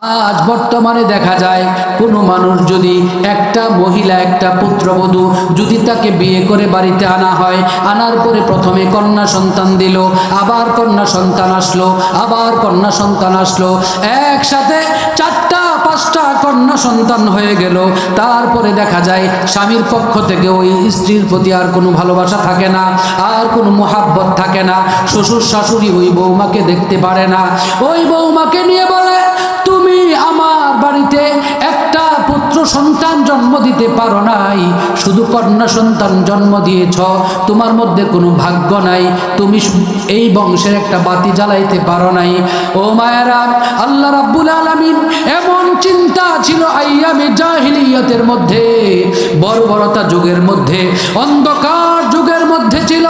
আজ বর্তমানে দেখা যায় কোনো মানুষ যদি একটা মহিলা একটা পুত্রবধূ যদি তাকে বিয়ে করে বাড়িতে আনা হয়, আনার পরে প্রথমে কন্যা সন্তান দিল, আবার কন্যা সন্তান আসলো, আবার কন্যা সন্তান আসলো, একসাথে 4টা 5টা কন্যা সন্তান হয়ে গেল। তারপরে দেখা যায় স্বামীর পক্ষ থেকে ওই স্ত্রীর প্রতি আর কোনো ভালোবাসা থাকে না, আর কোনো মোহাব্বত থাকে না। শ্বশুর শাশুড়ি ওই বৌমাকে দেখতে পারে না। ওই বৌমাকে নিয়ে বলে, তুমি আমার বাড়িতে একটা পুত্র সন্তান জন্ম দিতে পারো নাই, শুধু কন্যা সন্তান জন্ম দিয়েছ, তোমার মধ্যে কোনো ভাগ্য নাই, তুমি এই বংশের একটা বাতি জ্বালাইতে পারো নাই। ও মায়েরা, আল্লাহ রাব্বুল আলামিন এমন চিন্তা ছিল আইয়ামে জাহিলিয়াতের মধ্যে, বর্বরতা যুগের মধ্যে, অন্ধকার যুগের মধ্যে ছিল।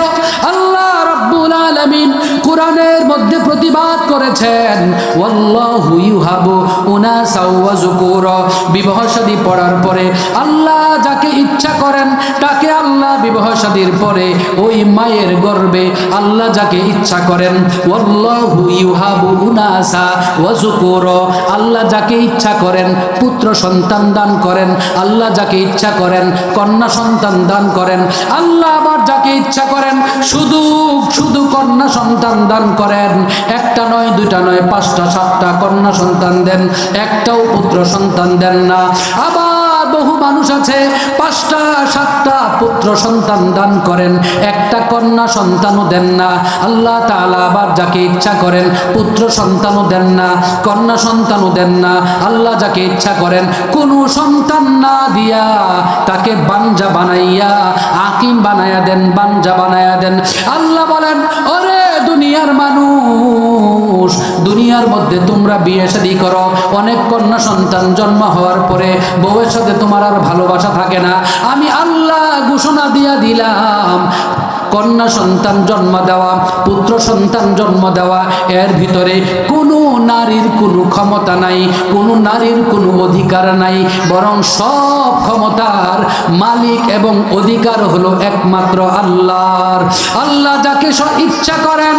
আল্লাহ রাব্বুল আলামিন কোরআনের মধ্যে প্রতিবাদ করেছেন, ওয়াল্লাহু ইউহাবু উনাসা ওয়া যুকুরা। বিবাহ শাদী পড়ার পরে আল্লাহ যাকে ইচ্ছা করেন তাকে আল্লাহ বিবাহ শাদীর পরে ওই মায়ের গর্ভে আল্লাহ যাকে ইচ্ছা করেন, ওয়াল্লাহু ইউহাবু উনাসা ওয়া যুকুরা। আল্লাহ যাকে ইচ্ছা করেন পুত্র সন্তান দান করেন, আল্লাহ যাকে ইচ্ছা করেন কন্যা সন্তান দান করেন, আল্লাহ আবার যাকে ইচ্ছা করেন শুধু শুধু কন্যা সন্তান দান করেন। একটা নয়, দুইটা নয়, 5টা 7টা কন্যা সন্তান দেন, একটাও পুত্র সন্তান দেন না। আবার বহু মানুষ আছে 5টা 7টা পুত্র সন্তান দান করেন, একটা কন্যা সন্তানও দেন না। আল্লাহ তাআলা আবার যাকে ইচ্ছা করেন পুত্র সন্তানও দেন না, কন্যা সন্তানও দেন না। আল্লাহ যাকে ইচ্ছা করেন কোনো সন্তান না দিয়া তাকে বাঞ্জা বানাইয়া আকিম বানায়া দেন, বাঞ্জা বানায়া দেন। আল্লাহ বলেন, ওরে দুনিয়ার মানুষ, দুনিয়ার মধ্যে তোমরা বিয়ে শাদী করো, অনেক কন্যা সন্তান জন্ম হওয়ার পরে বউয়ের সাথে তোমার আর ভালোবাসা থাকে না। আমি আল্লাহ ঘোষণা দিয়া দিলাম, কন্যা সন্তান জন্ম দেওয়া, পুত্র সন্তান জন্ম দেওয়া, এর ভিতরে কোনো নারীর কোনো ক্ষমতা নাই, কোনো নারীর কোনো অধিকার নাই, বরং সব ক্ষমতার মালিক এবং অধিকার হলো একমাত্র আল্লাহর। আল্লাহ যাকে ইচ্ছা করেন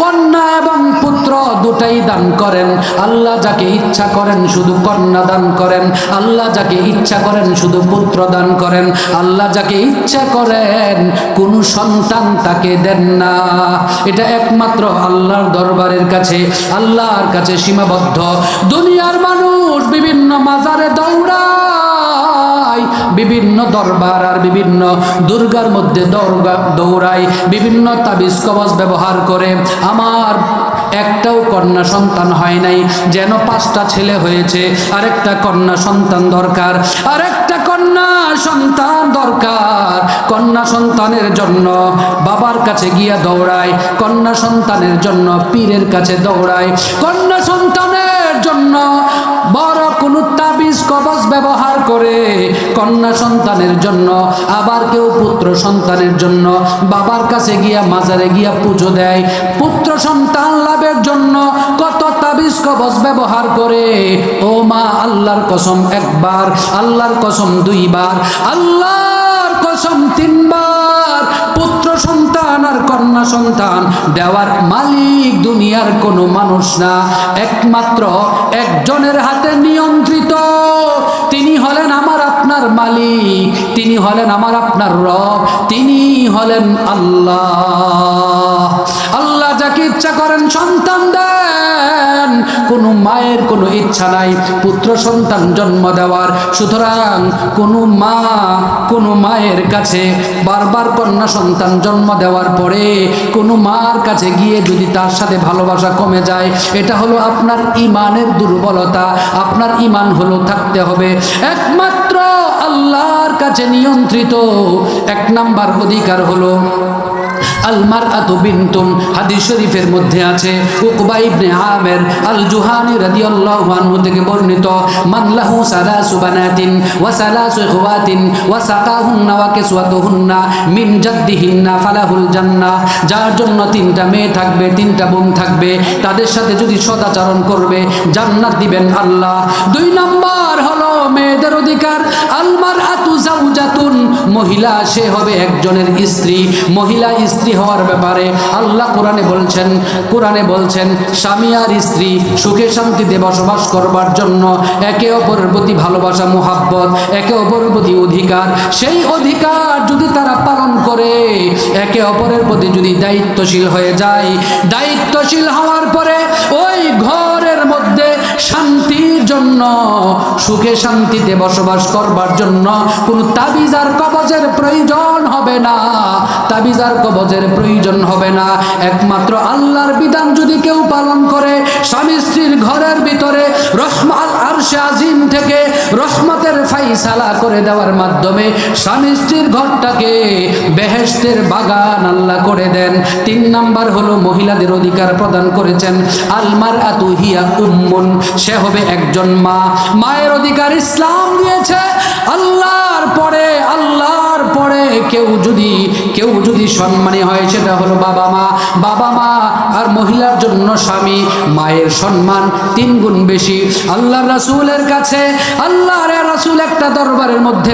কন্যা এবং পুত্র দুটাই দান করেন, আল্লাহ যাকে ইচ্ছা করেন শুধু কন্যা দান করেন, আল্লাহ যাকে ইচ্ছা করেন শুধু পুত্র দান করেন, আল্লাহ যাকে ইচ্ছা করেন কোনো সন্তান তাকে দেন না। এটা একমাত্র আল্লাহর দরবারের কাছে, আল্লাহর কাছে সীমাবদ্ধ। দুনিয়ার মানুষ বিভিন্ন মাজারে দৌড়ায়, বিভিন্ন দরবার আর বিভিন্ন দুর্গার মধ্যে দৌড়ায়, বিভিন্ন তাবিজ কবজ ব্যবহার করে। আমার একটাও কন্যা সন্তান হয় নাই, যেন 5টা ছেলে হয়েছে, আরেকটা কন্যা সন্তান দরকার, আরেকটা কন্যা সন্তান দরকার। কন্যা সন্তানের জন্য বাবার কাছে গিয়া দৌড়ায়, কন্যা সন্তানের জন্য পীরের কাছে দৌড়ায়, কন্যা সন্তানের জন্য বড় কোন তাবিজ কবজ ব্যবহার করে, কন্যা সন্তানের জন্য আবার কেউ পুত্র সন্তানের জন্য বাবার কাছে গিয়া মাজারে গিয়া পুজো দেয়। পুত্র সন্তান লাভের জন্য কত তাবিজ কবজ ব্যবহার করে। ও মা, আল্লাহর কসম একবার, আল্লাহর কসম 2 বার, আল্লাহর কসম 3 বার, পুত্র সন্তান আর কন্যা সন্তান দেওয়ার মালিক দুনিয়ার কোনো মানুষ না, একমাত্র একজনের হাতে নিয়ন্ত্রিত। তিনি হলেন আমার আপনার মালিক, তিনি হলেন আমার আপনার রব, তিনি হলেন আল্লাহ। আল্লাহ যাকে ইচ্ছা করেন সন্তান দেন, কোনো মায়ের কোনো ইচ্ছা নাই পুত্র সন্তান জন্ম দেওয়ার। সুতরাং কোনো মায়ের কাছে বারবার কন্যা সন্তান জন্ম দেওয়ার পরে কোনো মার কাছে গিয়ে যদি তার সাথে ভালোবাসা কমে যায়, এটা হলো আপনার ইমানের দুর্বলতা। আপনার ইমান হলো থাকতে হবে একমাত্র আল্লাহর কাছে নিয়ন্ত্রিত। 1 নাম্বার অধিকার হলো আল মারআতু বিনতুন। হাদিস শরীফের মধ্যে আছে, উকবা ইবনে আমির আল জুহানি রাদিয়াল্লাহু আনহু থেকে বর্ণিত, মান লাহু সালাসু বানাতিন ওয়া সালাসু ইখওয়াতিন ওয়া সাকাহুন্না ওয়া কিসওয়াতুহুন্না মিন জাদ্দিহিন্না ফালাহুল জান্নাহ। যার জন্য 3টা মেয়ে থাকবে, 3টা বোন থাকবে, তাদের সাথে যদি সদাচরণ করবে জান্নাত দিবেন আল্লাহ। 2 নাম্বার হলো মেয়েদের অধিকার, আল মারআতু যাওজাতুন। মহিলা সে হবে একজনের স্ত্রী, মহিলা স্ত্রী স্ত্রী হওয়ার ব্যাপারে আল্লাহ কোরআনে বলছেন স্বামী আর স্ত্রী সুখে শান্তিতে বসবাস করবার জন্য একে অপরের প্রতি ভালোবাসা, মুহাব্বত, একে অপরের প্রতি অধিকার, সেই অধিকার যদি তারা পালন করে, একে অপরের প্রতি যদি দায়িত্বশীল হয়ে যায়, দায়িত্বশীল হওয়ার পরে ওই ঘরের মধ্যে শান্তির জন্য, সুখে শান্তিতে বসবাস করবার জন্য কোনো তাবিজ আর কবজের প্রয়োজন হবে না, তাবিজ আর কবজের প্রয়োজন হবে না। একমাত্র আল্লাহর বিধান যদি কেউ পালন করে, স্বামী স্ত্রীর ঘরের ভিতরে রহমান আরশে আজিম থেকে রহমতের ফাইসালা করে দেওয়ার মাধ্যমে স্বামী স্ত্রীর ঘরটাকে বেহেশতের বাগান আল্লাহ করে দেন। 3 নাম্বার হলো মহিলাদের অধিকার প্রদান করেছেন, আলমার আতুহিয়া উম্মুন, সে হবে একজন মা। মায়ের অধিকার ইসলাম দিয়েছে। আল্লাহর পরে কেউ যদি সম্মানী হয় সেটা হলো বাবা মা। বাবা মা আর মহিলার জন্য স্বামী, মায়ের সম্মান 3 গুণ বেশি। আল্লাহর রাসূলের কাছে আল্লাহর রাসূল একটা দরবারের মধ্যে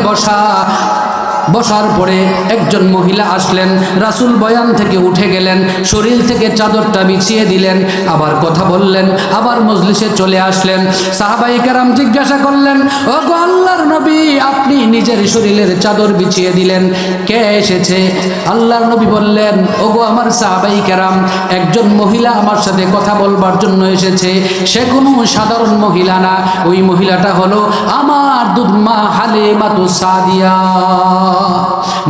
বসার পরে একজন মহিলা আসলেন, রাসূল বয়ান থেকে উঠে গেলেন, শরীর থেকে চাদরটা বিছিয়ে দিলেন, আবার কথা বললেন, আবার মজলিসে চলে আসলেন। সাহাবায়ে কেরাম জিজ্ঞাসা করলেন, ওগো আল্লাহর নবী, আপনি নিজের শরীরের চাদর বিছিয়ে দিলেন, কে এসেছে? আল্লাহর নবী বললেন, ওগো আমার সাহাবায়ে কেরাম, একজন মহিলা আমার সাথে কথা বলবার জন্য এসেছে। সে কোনো সাধারণ মহিলা না, ওই মহিলাটা হলো আমার দুধমা হালিমাতুস সাদিয়া।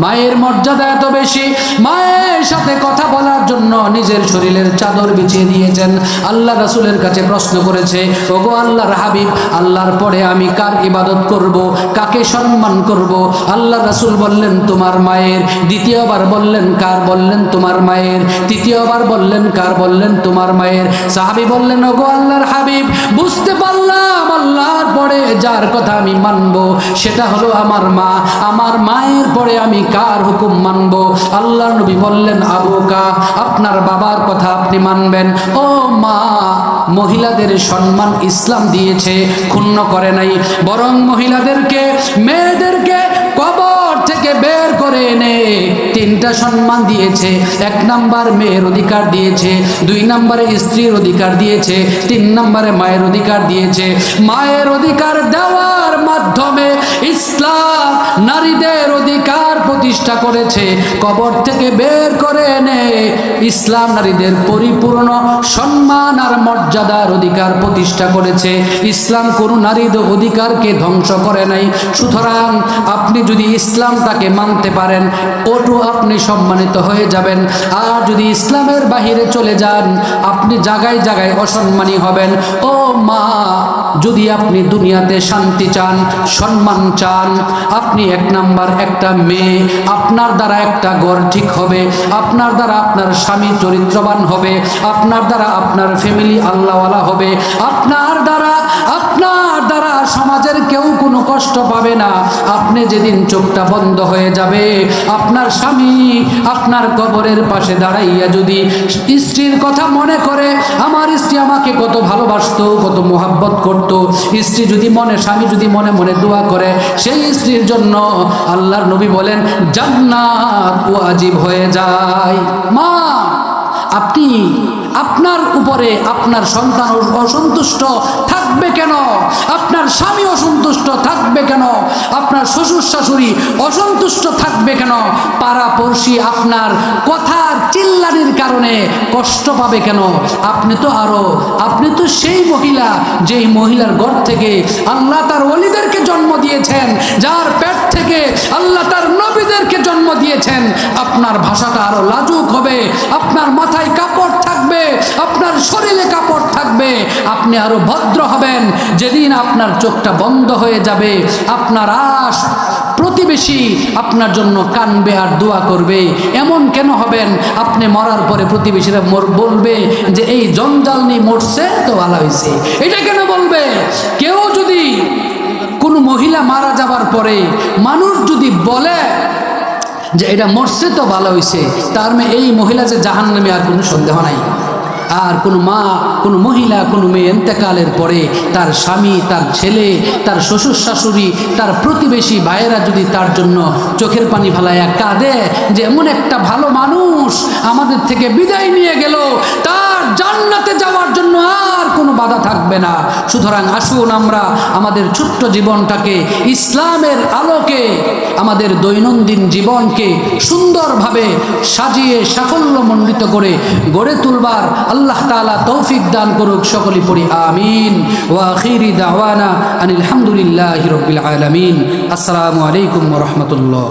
মায়ের মর্যাদা এত বেশি, মায়ের সাথে কথা বলার জন্য নিজের শরীরের চাদর বিছিয়ে দিয়েছেন। আল্লাহ রাসূলের কাছে প্রশ্ন করেছে, ওগো আল্লাহর হাবিব, আল্লাহর পরে আমি কার ইবাদত করব, কাকে সম্মান করব? আল্লাহ রাসূল বললেন, তোমার মায়ের। দ্বিতীয়বার বললেন, কার? বললেন, তোমার মায়ের। তৃতীয়বার বললেন, কার? বললেন, তোমার মায়ের। সাহাবী বললেন, ওগো আল্লাহর হাবিব, বুঝতে পারলাম আল্লাহর পরে যার কথা আমি মানব সেটা হলো আমার মা। আমার মায়ের পরে আমি কার হুকুম মানব? আল্লাহর নবী বললেন, আবুকা, আপনার বাবার কথা আপনি মানবেন। ও মা, মহিলাদের সম্মান ইসলাম দিয়েছে, ক্ষুণ্ণ করে নাই, বরং মহিলাদেরকে, মেয়েদেরকে কবর থেকে বের করে এনে 3টা সম্মান দিয়েছে। 1 নাম্বার মেয়ের অধিকার দিয়েছে, 2 নাম্বারে স্ত্রীর অধিকার দিয়েছে, 3 নাম্বারে মায়ের অধিকার দিয়েছে। মায়ের অধিকার দেওয়ার মাধ্যমে ইসলাম নারীদের অধিকার প্রতিষ্ঠা করেছে। কবর থেকে বের করে এনে ইসলাম নারীদের পরিপূর্ণ সম্মান আর মর্যাদার অধিকার প্রতিষ্ঠা করেছে। ইসলাম কোনো নারীর অধিকারকে ধ্বংস করে নাই। সুতরাং আপনি যদি ইসলামটাকে মানতে পারেন, ওটু আপনি সম্মানিত হয়ে যাবেন। আর যদি ইসলামের বাহিরে চলে যান, আপনি জায়গায় জায়গায় অসম্মানী হবেন। ও মা, যদি আপনি দুনিয়াতে শান্তি চান, সম্মান চান, আপনি 1 নাম্বার, একটা মেয়ে, আপনার দ্বারা একটা ঘর ঠিক হবে, আপনার দ্বারা আপনার স্বামী চরিত্রবান হবে, আপনার দ্বারা আপনার ফ্যামিলি আল্লাহওয়ালা হবে, আপনার দ্বারা সমাজের কেউ কোনো কষ্ট পাবে না। আপনি যেদিন চোখটা বন্ধ হয়ে যাবে, আপনার স্বামী আপনার কবরের পাশে দাঁড়াইয়া যদি স্ত্রীর কথা মনে করে, আমার স্ত্রী আমাকে কত ভালোবাসতো, কত মোহাব্বত করত, স্ত্রী যদি স্বামী যদি মনে মনে দোয়া করে, সেই স্ত্রীর জন্য আল্লাহর নবী বলেন জান্নাত ওয়াজিব হয়ে যায়। মা, আপনি আপনার উপরে আপনার সন্তান অসন্তুষ্ট থাকবে কেন? আপনার স্বামী অসন্তুষ্ট থাকবে কেন? আপনার শ্বশুর শাশুড়ি অসন্তুষ্ট থাকবে কেন? পাড়াপড়শি আপনার কথার চিল্লানির কারণে কষ্ট পাবে কেন? আপনি তো সেই মহিলা, যেই মহিলার ঘর থেকে আল্লাহ তার ওলিদেরকে জন্ম দিয়েছেন, যার পেট থেকে আল্লাহ তার নবীদেরকে জন্ম দিয়েছেন। আপনার ভাষাটা আরো লাজুক হবে, আপনার মাথায় কাপড় থাকবে, আপনার শরীরে কাপড় থাকবে, আপনি আরো ভদ্র হবেন। যেদিন আপনার চোখটা বন্ধ হয়ে যাবে, আপনার প্রতিবেশী আপনার জন্য কানবে আর দোয়া করবে। এমন কেন হবেন? আপনি মরার পরে প্রতিবেশীরা বলবে যে এই জঞ্জাল নিয়ে মরছে তো ভালো হয়েছে। এটা কেন বলবে? কেউ যদি, কোনো মহিলা মারা যাবার পরে মানুষ যদি বলে যে এটা মরছে তো ভালো হয়েছে, তার এই মহিলা যে জাহান্নামী, আর কোনো সন্দেহ নাই। আর কোনো মা, কোনো মহিলা, কোনো মেয়ে ইন্তেকালের পরে তার স্বামী, তার ছেলে, তার শ্বশুর শাশুড়ি, তার প্রতিবেশী ভাইয়েরা যদি তার জন্য চোখের পানি ফেলাইয়া কাঁদে যে এমন একটা ভালো মানুষ আমাদের থেকে বিদায় নিয়ে গেল, তার জান্নাতে যাওয়ার জন্য আর কোনো বাধা থাকবে না। সুতরাং আসুন আমরা আমাদের ছোট্ট জীবনটাকে ইসলামের আলোকে, আমাদের দৈনন্দিন জীবনকে সুন্দরভাবে সাজিয়ে সাফল্যমণ্ডিত করে গড়ে তুলবার আল্লাহ তাআলা তৌফিক দান করুক। সকলে পড়ি আমিন। ওয়া আখিরি দাওয়ানা আনিল হামদুলিল্লাহি রাব্বিল আলামিন। আসসালামু আলাইকুম ওয়া রাহমাতুল্লাহ।